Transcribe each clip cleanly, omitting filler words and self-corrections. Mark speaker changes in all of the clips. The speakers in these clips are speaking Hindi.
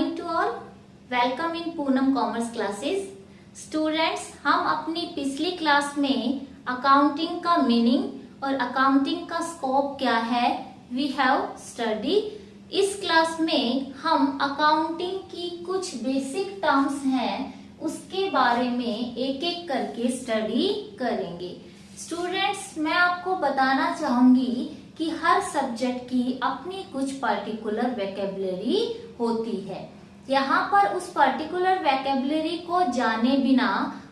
Speaker 1: Morning to all. Welcome in Poonam commerce classes. Students, हम अपनी पिछली क्लास में अकाउंटिंग का मीनिंग और अकाउंटिंग का स्कोप क्या है वी हैव स्टडी। इस क्लास में हम अकाउंटिंग की कुछ बेसिक टर्म्स हैं उसके बारे में एक एक करके स्टडी करेंगे। स्टूडेंट्स, मैं आपको बताना चाहूंगी कि हर सब्जेक्ट की अपनी कुछ पर्टिकुलर वोकैबुलरी होती है। यहाँ पर उस पर्टिकुलर वोकैबुलरी को जाने बिना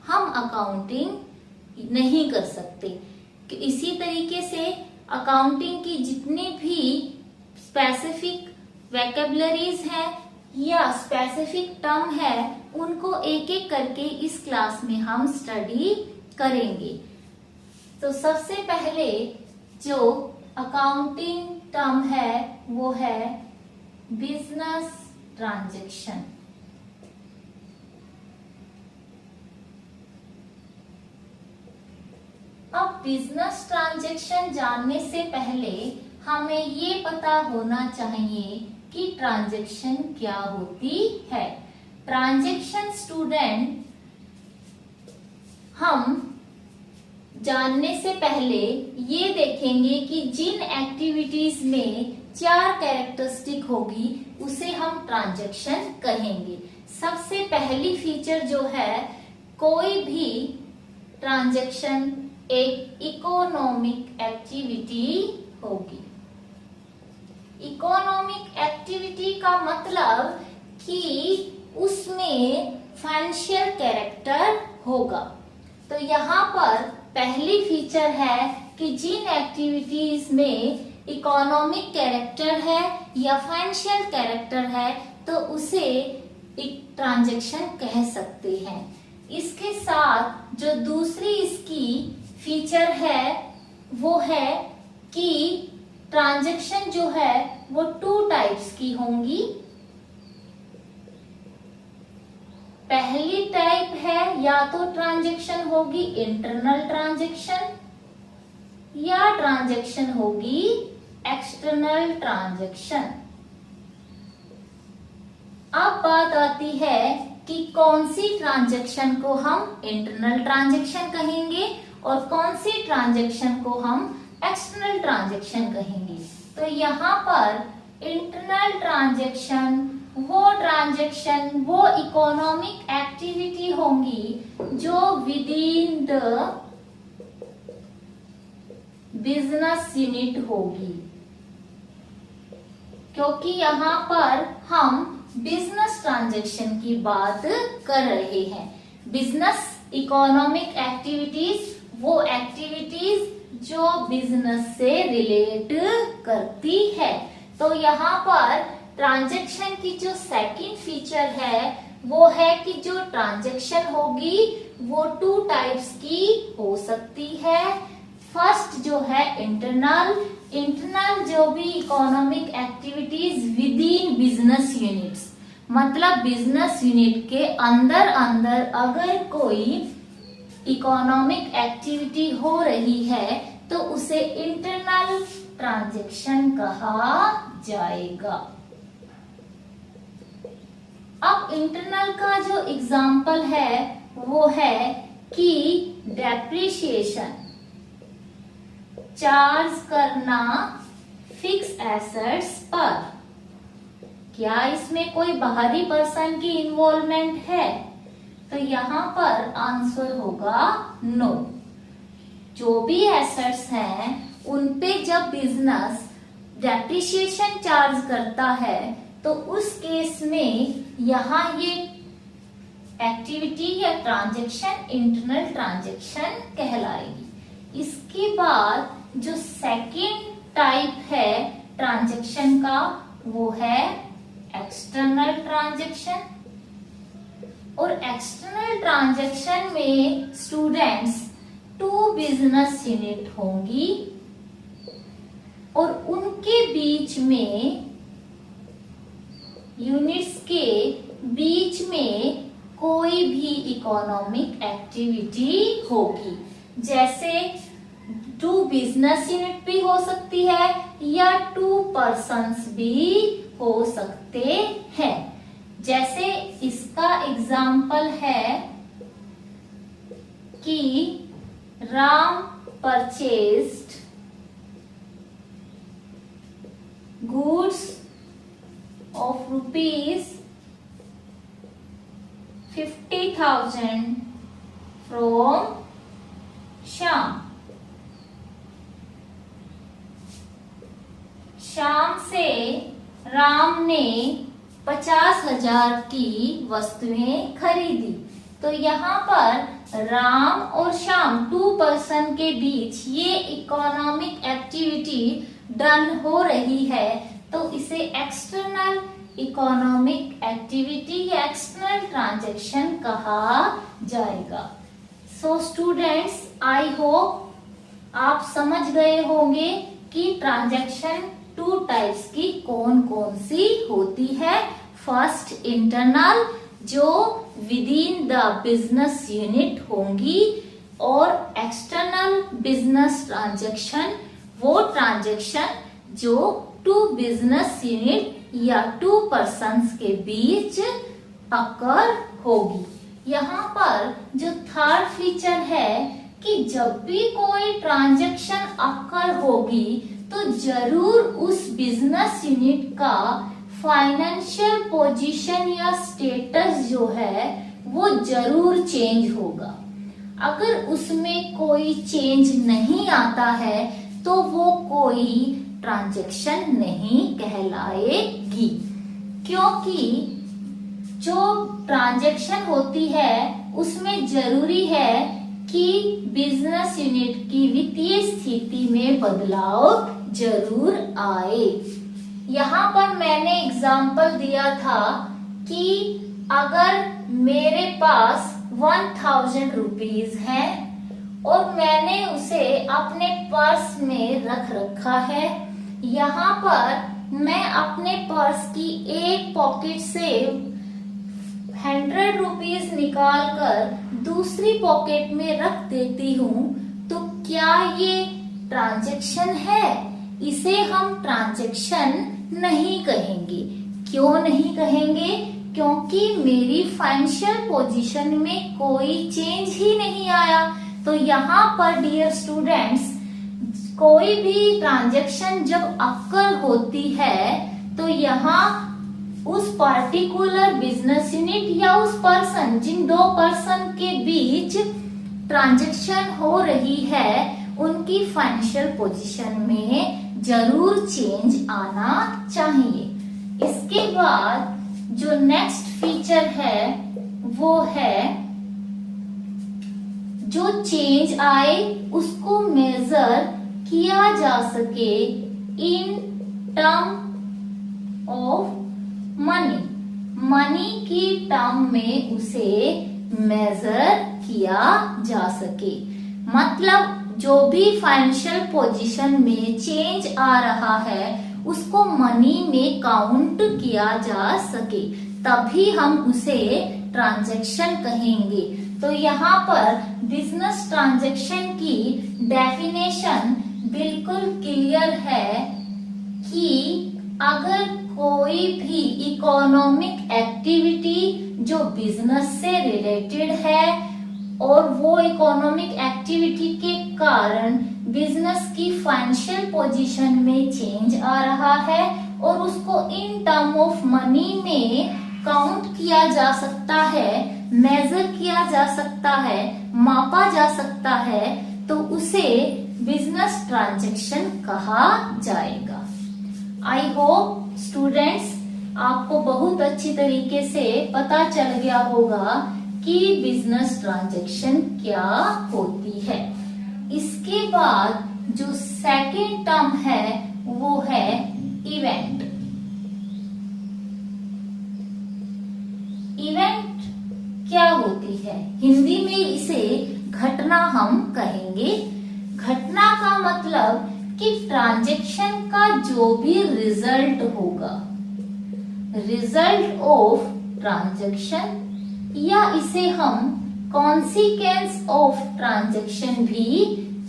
Speaker 1: हम अकाउंटिंग नहीं कर सकते। इसी तरीके से अकाउंटिंग की जितनी भी स्पेसिफिक वोकैबुलरीज हैं या स्पेसिफिक टर्म है उनको एक एक करके इस क्लास में हम स्टडी करेंगे। तो सबसे पहले जो अकाउंटिंग टर्म है वो है बिजनेस ट्रांजैक्शन। अब बिजनेस ट्रांजैक्शन जानने से पहले हमें ये पता होना चाहिए कि ट्रांजैक्शन क्या होती है। ट्रांजैक्शन स्टूडेंट हम जानने से पहले ये देखेंगे कि जिन एक्टिविटीज में 4 कैरेक्टरिस्टिक होगी उसे हम ट्रांजैक्शन कहेंगे। सबसे पहली फीचर जो है, कोई भी ट्रांजैक्शन एक इकोनॉमिक एक्टिविटी होगी। इकोनॉमिक एक्टिविटी का मतलब कि उसमें फाइनेंशियल कैरेक्टर होगा। तो यहाँ पर पहली फीचर है कि जिन एक्टिविटीज में इकोनॉमिक कैरेक्टर है या फाइनेंशियल कैरेक्टर है तो उसे एक ट्रांजैक्शन कह सकते हैं। इसके साथ जो दूसरी इसकी फीचर है वो है कि ट्रांजैक्शन जो है वो 2 टाइप्स की होंगी। पहली टाइप है या तो ट्रांजैक्शन होगी इंटरनल ट्रांजैक्शन या ट्रांजैक्शन होगी एक्सटर्नल ट्रांजैक्शन। अब बात आती है कि कौन सी ट्रांजैक्शन को हम इंटरनल ट्रांजैक्शन कहेंगे और कौन सी ट्रांजैक्शन को हम एक्सटर्नल ट्रांजैक्शन कहेंगे। तो यहाँ पर इंटरनल ट्रांजैक्शन वो इकोनॉमिक एक्टिविटी होंगी जो with in the business unit होगी, क्योंकि यहाँ पर हम बिजनेस ट्रांजैक्शन की बात कर रहे हैं। बिजनेस इकोनॉमिक एक्टिविटीज वो एक्टिविटीज जो बिजनेस से रिलेट करती है। तो यहाँ पर ट्रांजैक्शन की जो सेकंड फीचर है वो है कि जो ट्रांजैक्शन होगी वो 2 टाइप्स की हो सकती है। फर्स्ट जो है इंटरनल जो भी economic activities with in business units, मतलब बिजनेस यूनिट के अंदर अगर कोई इकोनॉमिक एक्टिविटी हो रही है तो उसे इंटरनल ट्रांजैक्शन कहा जाएगा। अब इंटरनल का जो एग्जाम्पल है वो है कि डेप्रिसिएशन, चार्ज करना फिक्स एसेट्स पर। क्या इसमें कोई बाहरी पर्सन की इन्वॉल्वमेंट है? तो यहाँ पर आंसर होगा नो। जो भी एसेट्स हैं उन पे जब बिजनेस डेप्रिसिएशन चार्ज करता है तो उस केस में यहाँ ये एक्टिविटी या ट्रांजैक्शन इंटरनल ट्रांजैक्शन कहलाएगी। इसके बाद जो सेकंड टाइप है ट्रांजैक्शन का वो है एक्सटर्नल ट्रांजैक्शन। और एक्सटर्नल ट्रांजैक्शन में स्टूडेंट्स 2 बिजनेस यूनिट होंगी और उनके बीच में यूनिट्स के बीच में कोई भी इकोनॉमिक एक्टिविटी होगी। जैसे 2 बिजनेस यूनिट भी हो सकती है या 2 पर्सन्स भी हो सकते हैं। जैसे इसका एग्जाम्पल है कि Ram purchased goods of ₹50,000 from Shyam. Shyam से राम ने 50,000 की वस्तुएं खरीदी। तो यहाँ पर राम और श्याम 2 पर्सन के बीच ये इकोनॉमिक एक्टिविटी डन हो रही है, तो इसे एक्सटर्नल इकोनॉमिक एक्टिविटी या एक्सटर्नल ट्रांजैक्शन कहा जाएगा। सो स्टूडेंट्स, आई होप आप समझ गए होंगे कि ट्रांजैक्शन 2 टाइप्स की कौन कौन सी होती है। फर्स्ट इंटरनल, जो with in the business unit होंगी, और एक्सटर्नल बिजनेस ट्रांजैक्शन, वो ट्रांजैक्शन जो 2 बिजनेस यूनिट या 2 पर्सन्स के बीच अकर होगी। यहाँ पर जो थर्ड फीचर है कि जब भी कोई ट्रांजैक्शन अकर होगी तो जरूर उस बिजनेस यूनिट का फाइनेंशियल पोजीशन या स्टेटस जो है वो जरूर चेंज होगा। अगर उसमें कोई चेंज नहीं आता है तो वो कोई ट्रांजैक्शन नहीं कहलाएगी, क्योंकि जो ट्रांजैक्शन होती है उसमें जरूरी है कि बिजनेस यूनिट की वित्तीय स्थिति में बदलाव जरूर आए। यहाँ पर मैंने एग्जाम्पल दिया था कि अगर मेरे पास 1000 रुपीज है और मैंने उसे अपने पर्स में रख रखा है, यहाँ पर मैं अपने पर्स की एक पॉकेट से 100 रुपीज निकाल कर दूसरी पॉकेट में रख देती हूँ, तो क्या ये ट्रांजैक्शन है? इसे हम ट्रांजैक्शन नहीं कहेंगे। क्यों नहीं कहेंगे? क्योंकि मेरी फाइनेंशियल पोजीशन में कोई चेंज ही नहीं आया। तो यहाँ पर डियर स्टूडेंट्स, कोई भी ट्रांजैक्शन जब अक्कर होती है तो यहाँ उस पर्टिकुलर बिजनेस यूनिट या उस पर्सन, जिन 2 पर्सन के बीच ट्रांजैक्शन हो रही है, उनकी फाइनेंशियल पोजीशन में जरूर चेंज आना चाहिए। इसके बाद जो नेक्स्ट फीचर है वो है जो चेंज आए उसको मेजर किया जा सके in term of money. Money की टर्म में उसे मेजर किया जा सके। मतलब जो भी फाइनेंशियल पोजीशन में चेंज आ रहा है उसको मनी में काउंट किया जा सके, तभी हम उसे ट्रांजैक्शन कहेंगे। तो यहाँ पर बिजनेस ट्रांजैक्शन की डेफिनेशन बिल्कुल क्लियर है कि अगर कोई भी इकोनॉमिक एक्टिविटी जो बिजनेस से रिलेटेड है और वो इकोनॉमिक एक्टिविटी के कारण बिजनेस की फाइनेंशियल पोजीशन में चेंज आ रहा है और उसको इन टर्म ऑफ मनी में काउंट किया जा सकता है, मेजर किया जा सकता है, मापा जा सकता है, तो उसे बिजनेस ट्रांजैक्शन कहा जाएगा। आई होप स्टूडेंट्स आपको बहुत अच्छी तरीके से पता चल गया होगा कि बिजनेस ट्रांजैक्शन क्या होती है। इसके बाद जो सेकंड टर्म है वो है इवेंट। इवेंट क्या होती है? हिंदी में इसे घटना हम कहेंगे। घटना का मतलब कि ट्रांजैक्शन का जो भी रिजल्ट होगा, रिजल्ट ऑफ ट्रांजैक्शन, या इसे हम कॉन्सिक्वेंस ऑफ ट्रांजैक्शन भी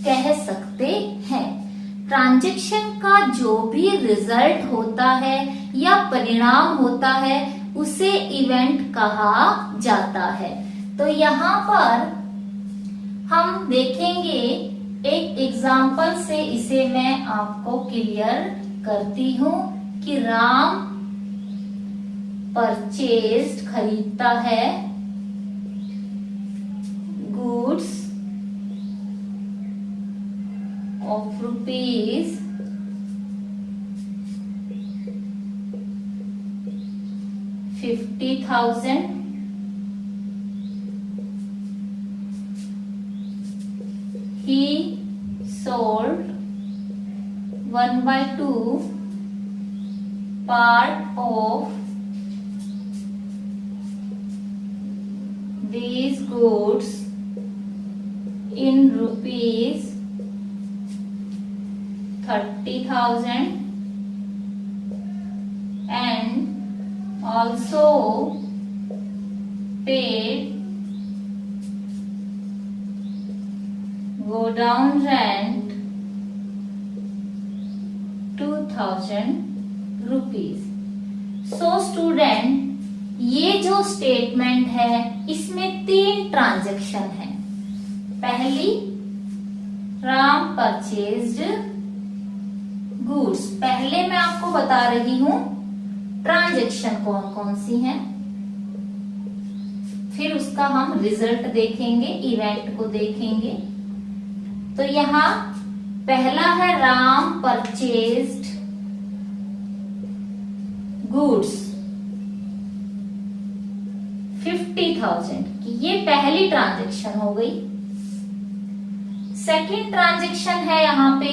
Speaker 1: कह सकते हैं। ट्रांजैक्शन का जो भी रिजल्ट होता है या परिणाम होता है उसे इवेंट कहा जाता है। तो यहाँ पर हम देखेंगे एक एग्जाम्पल से, इसे मैं आपको क्लियर करती हूँ कि राम परचेज्ड खरीदता है goods of rupees 50,000 he sold 1/2 part of these goods in rupees 30,000 and also paid godown rent 2,000 rupees। So student, ये जो स्टेटमेंट है इसमें 3 ट्रांजैक्शन है। पहली, राम परचेज्ड गुड्स। पहले मैं आपको बता रही हूं ट्रांजैक्शन कौन कौन सी हैं, फिर उसका हम रिजल्ट देखेंगे, इवेंट को देखेंगे। तो यहाँ पहला है राम परचेज्ड गुड्स 50,000 की, ये पहली ट्रांजैक्शन हो गई। सेकंड ट्रांजैक्शन है यहाँ पे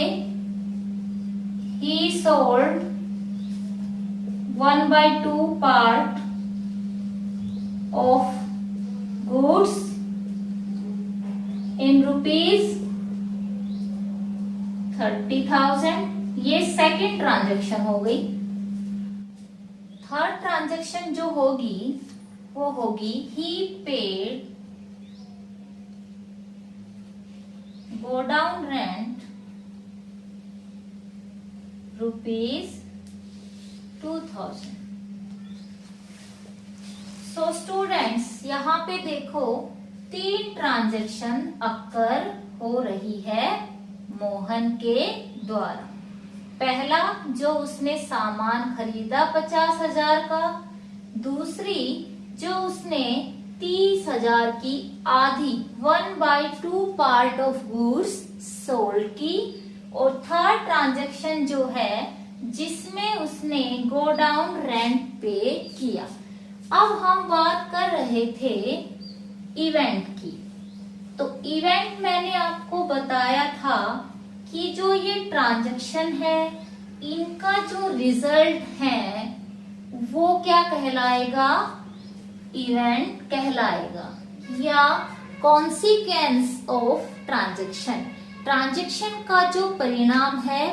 Speaker 1: he sold 1/2 part of goods in rupees 30,000, ये सेकंड ट्रांजैक्शन हो गई। थर्ड ट्रांजैक्शन जो होगी वो होगी he paid godown rent rupees 2,000। So students, यहाँ पे देखो 3 ट्रांजैक्शन अक्कर हो रही है मोहन के द्वारा। पहला, जो उसने सामान खरीदा 50,000 का। दूसरी, जो उसने 30,000 की आधी 1/2 पार्ट ऑफ गुड्स सोल्ड की। और थर्ड ट्रांजैक्शन जो है जिसमें उसने गोडाउन रेंट पे किया। अब हम बात कर रहे थे इवेंट की। तो इवेंट मैंने आपको बताया था कि जो ये ट्रांजैक्शन है इनका जो रिजल्ट है वो क्या कहलाएगा, इवेंट कहलाएगा, या कॉन्सिक्वेंस ऑफ ट्रांजैक्शन। ट्रांजैक्शन का जो परिणाम है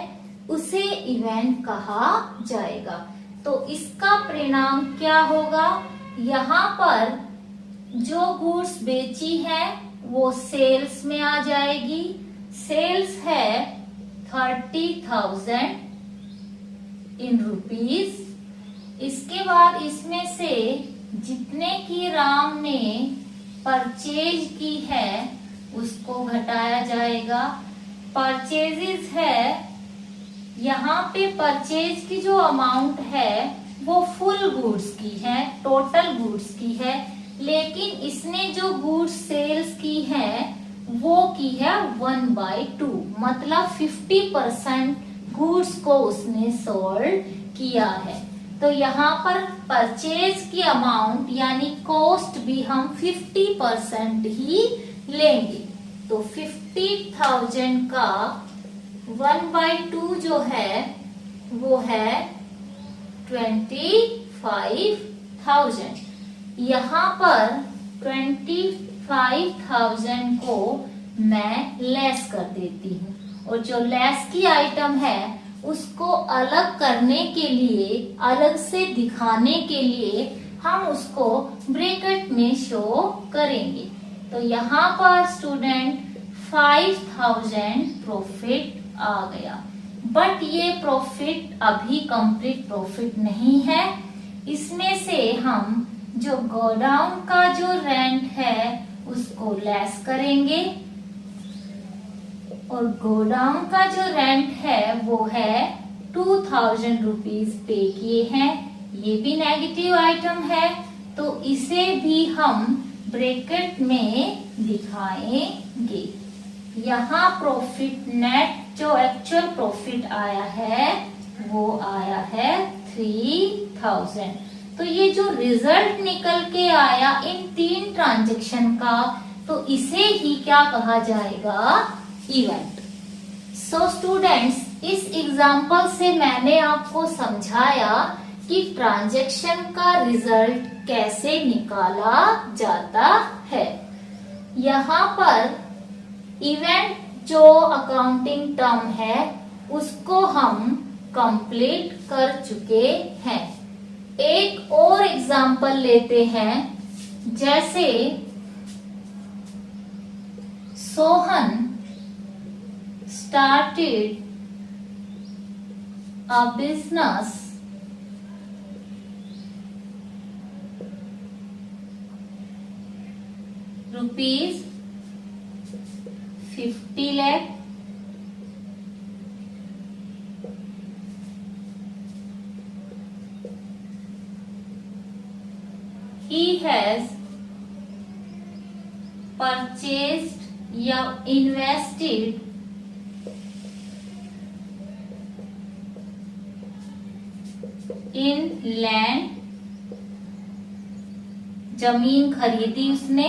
Speaker 1: उसे इवेंट कहा जाएगा। तो इसका परिणाम क्या होगा, यहाँ पर जो गुड्स बेची है वो सेल्स में आ जाएगी। सेल्स है 30,000 इन रुपीज। इसके बाद इसमें से जितने की राम ने परचेज की है उसको घटाया जाएगा। परचेजेस है, यहाँ पे परचेज की जो अमाउंट है वो फुल गुड्स की है, टोटल गुड्स की है, लेकिन इसने जो गुड्स सेल्स की है वो की है 1/2, मतलब 50% गुड्स को उसने सोल्ड किया है। तो यहाँ पर परचेज की अमाउंट यानी कॉस्ट भी हम 50% ही लेंगे। तो 50,000 का 1/2 जो है वो है 25,000। यहाँ पर 25,000 को मैं लेस कर देती हूँ, और जो लेस की आइटम है उसको अलग करने के लिए, अलग से दिखाने के लिए हम उसको ब्रैकेट में शो करेंगे। तो यहाँ पर स्टूडेंट 5,000 प्रॉफिट आ गया। बट ये प्रॉफिट अभी कंप्लीट प्रॉफिट नहीं है, इसमें से हम जो गोडाउन का जो रेंट है उसको लेस करेंगे, और गोडाउन का जो रेंट है वो है 2000 रुपीज पे किए हैं। ये भी नेगेटिव आइटम है, तो इसे भी हम ब्रैकेट में दिखाएंगे। यहाँ प्रॉफिट नेट जो एक्चुअल प्रॉफिट आया है वो आया है 3000। तो ये जो रिजल्ट निकल के आया इन 3 ट्रांजैक्शन का, तो इसे ही क्या कहा जाएगा, इवेंट। सो स्टूडेंट्स, इस एग्जाम्पल से मैंने आपको समझाया कि ट्रांजैक्शन का रिजल्ट कैसे निकाला जाता है। यहाँ पर इवेंट जो अकाउंटिंग टर्म है उसको हम कंप्लीट कर चुके हैं। एक और एग्जाम्पल लेते हैं, जैसे Sohan started a business rupees 50 lakh he has purchased या invested इन लैंड, जमीन खरीदी उसने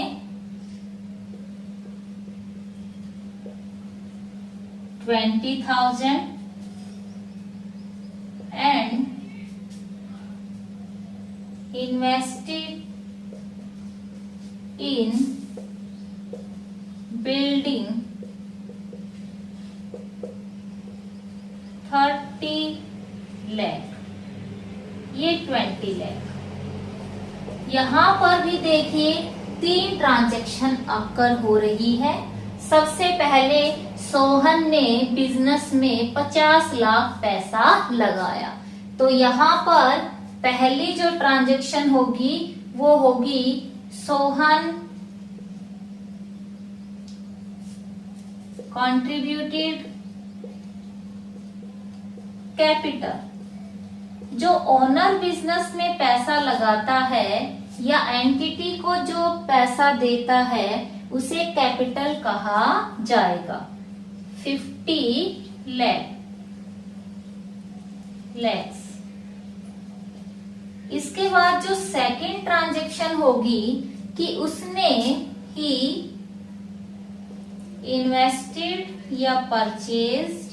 Speaker 1: 20,000 and invested in building 30 lakh, ये 20 लाख। यहाँ पर भी देखिए 3 ट्रांजैक्शन अकर हो रही है। सबसे पहले सोहन ने बिजनेस में 50 लाख पैसा लगाया, तो यहाँ पर पहली जो ट्रांजैक्शन होगी वो होगी सोहन कंट्रीब्यूटेड कैपिटल। जो ओनर बिजनेस में पैसा लगाता है या एंटिटी को जो पैसा देता है उसे कैपिटल कहा जाएगा। 50 lakhs। इसके बाद जो सेकंड ट्रांजैक्शन होगी कि उसने ही इन्वेस्टेड या purchased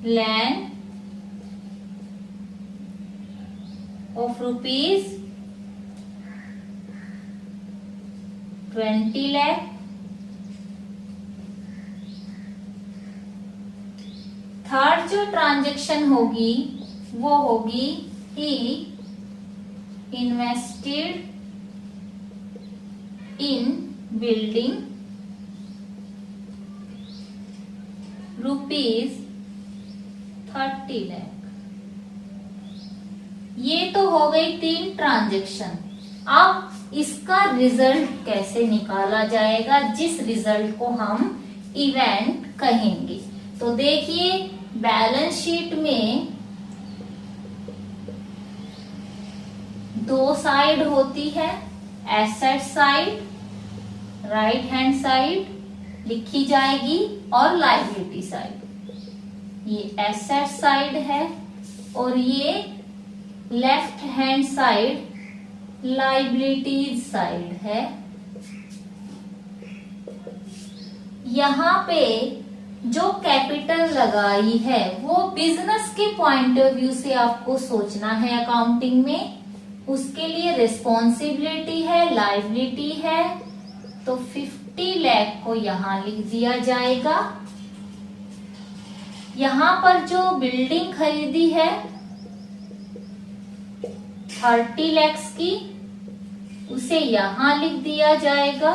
Speaker 1: land of rupees 20 lakh। Third जो ट्रांजैक्शन होगी वो होगी ही invested in building rupees 30 lakh। ये तो हो गई 3 ट्रांजैक्शन। अब इसका रिजल्ट कैसे निकाला जाएगा, जिस रिजल्ट को हम इवेंट कहेंगे। तो देखिए बैलेंस शीट में 2 साइड होती है, asset side right hand side लिखी जाएगी और लायबिलिटी साइड। ये एसेट साइड है और ये left hand side liabilities side है। यहाँ पे जो कैपिटल लगाई है वो बिजनेस के पॉइंट ऑफ व्यू से आपको सोचना है अकाउंटिंग में। उसके लिए रिस्पॉन्सिबिलिटी है, लायबिलिटी है, तो 50 लाख को यहाँ लिख दिया जाएगा। यहाँ पर जो बिल्डिंग खरीदी है 30 लाख की, उसे यहाँ लिख दिया जाएगा।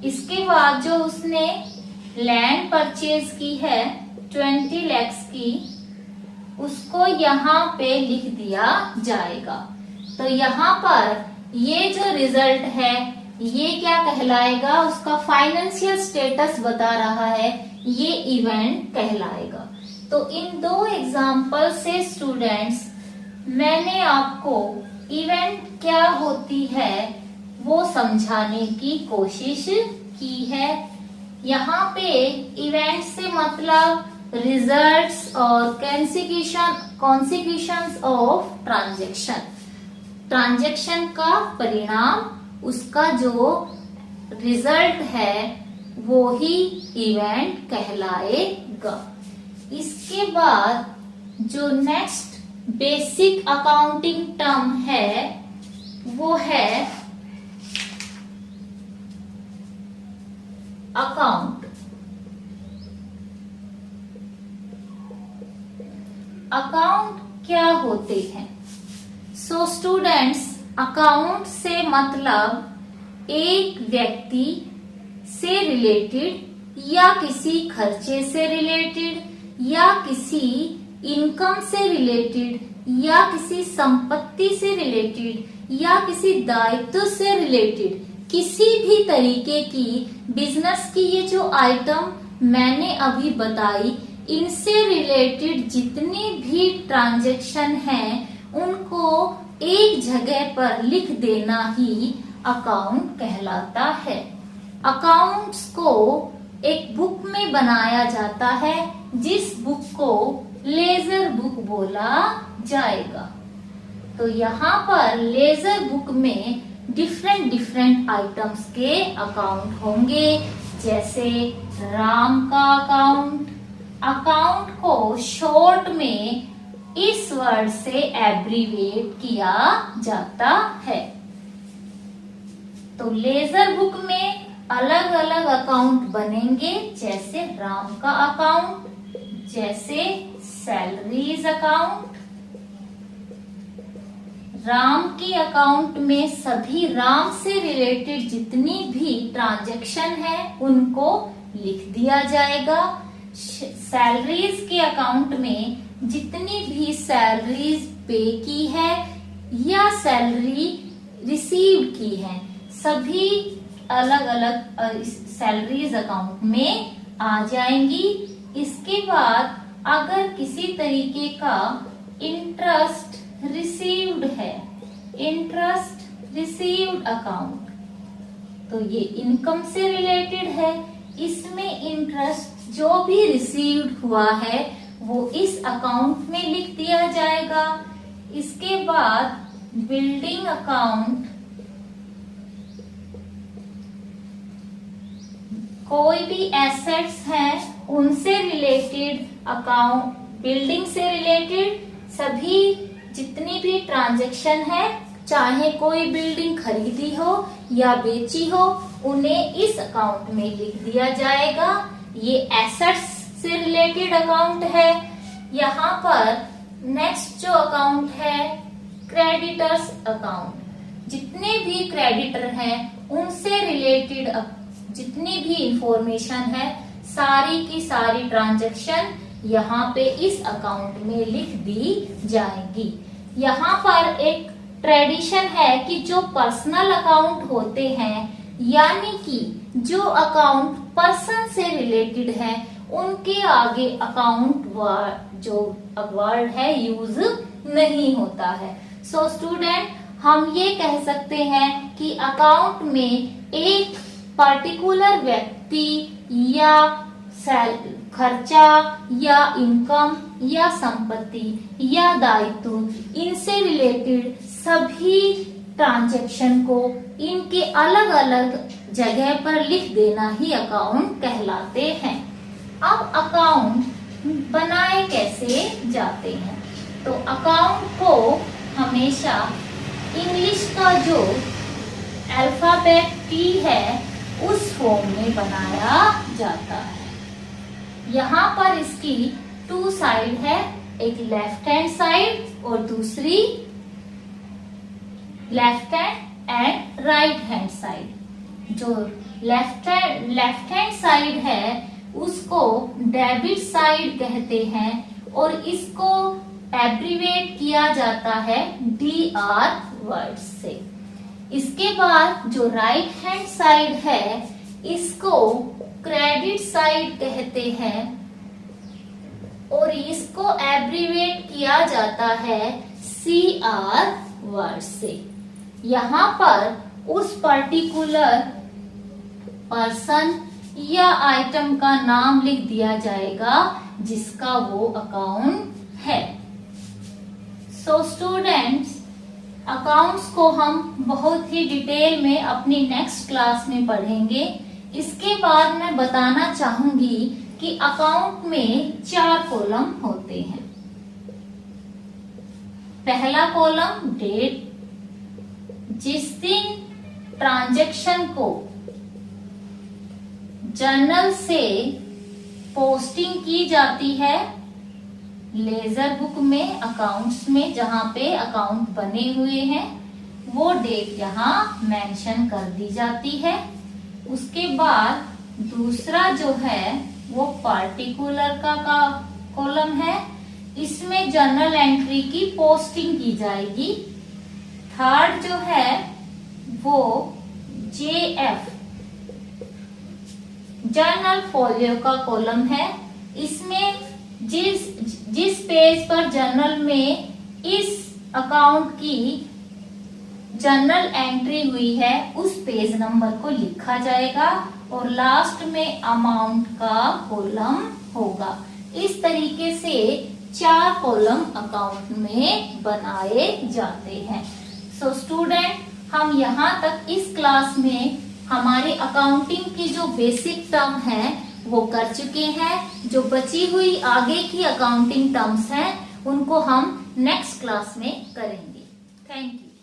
Speaker 1: इसके बाद जो उसने लैंड परचेज की है 20 लाख की, उसको यहाँ पे लिख दिया जाएगा। तो यहाँ पर ये जो रिजल्ट है ये क्या कहलाएगा, उसका फाइनेंशियल स्टेटस बता रहा है, ये इवेंट कहलाएगा। तो इन दो एग्जाम्पल से स्टूडेंट्स मैंने आपको इवेंट क्या होती है वो समझाने की कोशिश की है। यहाँ पे इवेंट से मतलब रिजल्ट्स और कॉन्सिक्यूशंस ऑफ ट्रांजैक्शन का परिणाम, उसका जो रिजल्ट है वो ही इवेंट कहलाएगा। इसके बाद जो नेक्स्ट बेसिक अकाउंटिंग टर्म है वो है अकाउंट। अकाउंट क्या होते हैं? सो स्टूडेंट्स, अकाउंट से मतलब एक व्यक्ति से रिलेटेड या किसी खर्चे से रिलेटेड या किसी इनकम से रिलेटेड या किसी संपत्ति से रिलेटेड या किसी दायित्व से रिलेटेड किसी भी तरीके की बिजनेस की ये जो आइटम मैंने अभी बताई, इनसे रिलेटेड जितनी भी ट्रांजैक्शन हैं उनको एक जगह पर लिख देना ही अकाउंट कहलाता है। अकाउंट्स को एक बुक में बनाया जाता है जिस बुक को लेजर बुक बोला जाएगा। तो यहाँ पर लेजर बुक में डिफरेंट आइटम्स के अकाउंट होंगे, जैसे राम का अकाउंट। अकाउंट को शॉर्ट में इस वर्ड से एब्रीविएट किया जाता है। तो लेजर बुक में अलग अलग अकाउंट बनेंगे, जैसे राम का अकाउंट, जैसे सैलरीज अकाउंट। राम की अकाउंट में सभी राम से रिलेटेड जितनी भी ट्रांजैक्शन है उनको लिख दिया जाएगा। सैलरीज के अकाउंट में जितनी भी सैलरीज पे की है या सैलरी रिसीव की है, सभी अलग अलग सैलरीज अकाउंट में आ जाएंगी। इसके बाद अगर किसी तरीके का इंटरेस्ट रिसीव्ड है, इंटरेस्ट रिसीव्ड अकाउंट, तो ये इनकम से रिलेटेड है। इसमें इंटरेस्ट जो भी रिसीव्ड हुआ है वो इस अकाउंट में लिख दिया जाएगा। इसके बाद बिल्डिंग अकाउंट, कोई भी एसेट्स हैं उनसे रिलेटेड अकाउंट, बिल्डिंग से रिलेटेड सभी जितनी भी ट्रांजैक्शन है, चाहे कोई बिल्डिंग खरीदी हो या बेची हो, उन्हें इस अकाउंट में लिख दिया जाएगा। ये एसेट्स से रिलेटेड अकाउंट है। यहाँ पर नेक्स्ट जो अकाउंट है क्रेडिटर्स अकाउंट। जितने भी क्रेडिटर हैं उनसे रिलेटेड जितनी भी इंफॉर्मेशन है, सारी की सारी ट्रांजैक्शन यहाँ पे इस अकाउंट में लिख दी जाएगी। यहाँ पर एक ट्रेडिशन है कि जो पर्सनल अकाउंट होते हैं, यानी कि जो अकाउंट पर्सन से रिलेटेड है, उनके आगे अकाउंट जो वर्ड है यूज नहीं होता है। सो स्टूडेंट, हम ये कह सकते हैं कि अकाउंट में एक पर्टिकुलर व्यक्ति या खर्चा या इनकम या संपत्ति या दायित्व, इनसे रिलेटेड सभी ट्रांजैक्शन को इनके अलग अलग जगह पर लिख देना ही अकाउंट कहलाते हैं। अब अकाउंट बनाए कैसे जाते हैं? तो अकाउंट को हमेशा इंग्लिश का जो अल्फाबेट T है उस फॉर्म में बनाया जाता है। यहाँ पर इसकी 2 साइड है, एक लेफ्ट हैंड साइड और दूसरी left hand and right hand side. जो लेफ्ट हैंड साइड है उसको डेबिट साइड कहते हैं और इसको एब्रीवेट किया जाता है DR वर्ड से। इसके बाद जो राइट हैंड साइड है इसको क्रेडिट साइड कहते हैं और इसको एब्रीवेट किया जाता है CR वर्ड से। यहाँ पर उस पर्टिकुलर पर्सन या आइटम का नाम लिख दिया जाएगा जिसका वो अकाउंट है। सो स्टूडेंट्स, अकाउंट्स को हम बहुत ही डिटेल में अपनी नेक्स्ट क्लास में पढ़ेंगे। इसके बाद मैं बताना चाहूंगी कि अकाउंट में 4 कॉलम होते हैं। पहला कॉलम डेट, जिस दिन ट्रांजैक्शन को जर्नल से पोस्टिंग की जाती है, लेजर बुक में, अकाउंट्स में जहां पे अकाउंट बने हुए हैं, वो डेट यहाँ मेंशन कर दी जाती है। उसके बाद दूसरा जो है वो पार्टिकुलर का कॉलम है, इसमें जर्नल एंट्री की पोस्टिंग की जाएगी। थर्ड जो है वो JF जर्नल फोलियो का कॉलम है, इसमें जिस पेज पर जर्नल में इस अकाउंट की जर्नल एंट्री हुई है उस पेज नंबर को लिखा जाएगा और लास्ट में अमाउंट का कॉलम होगा। इस तरीके से 4 कॉलम अकाउंट में बनाए जाते हैं। सो स्टूडेंट, हम यहाँ तक इस क्लास में हमारे अकाउंटिंग की जो बेसिक टर्म है वो कर चुके हैं। जो बची हुई आगे की अकाउंटिंग टर्म्स हैं उनको हम नेक्स्ट क्लास में करेंगे। Thank you.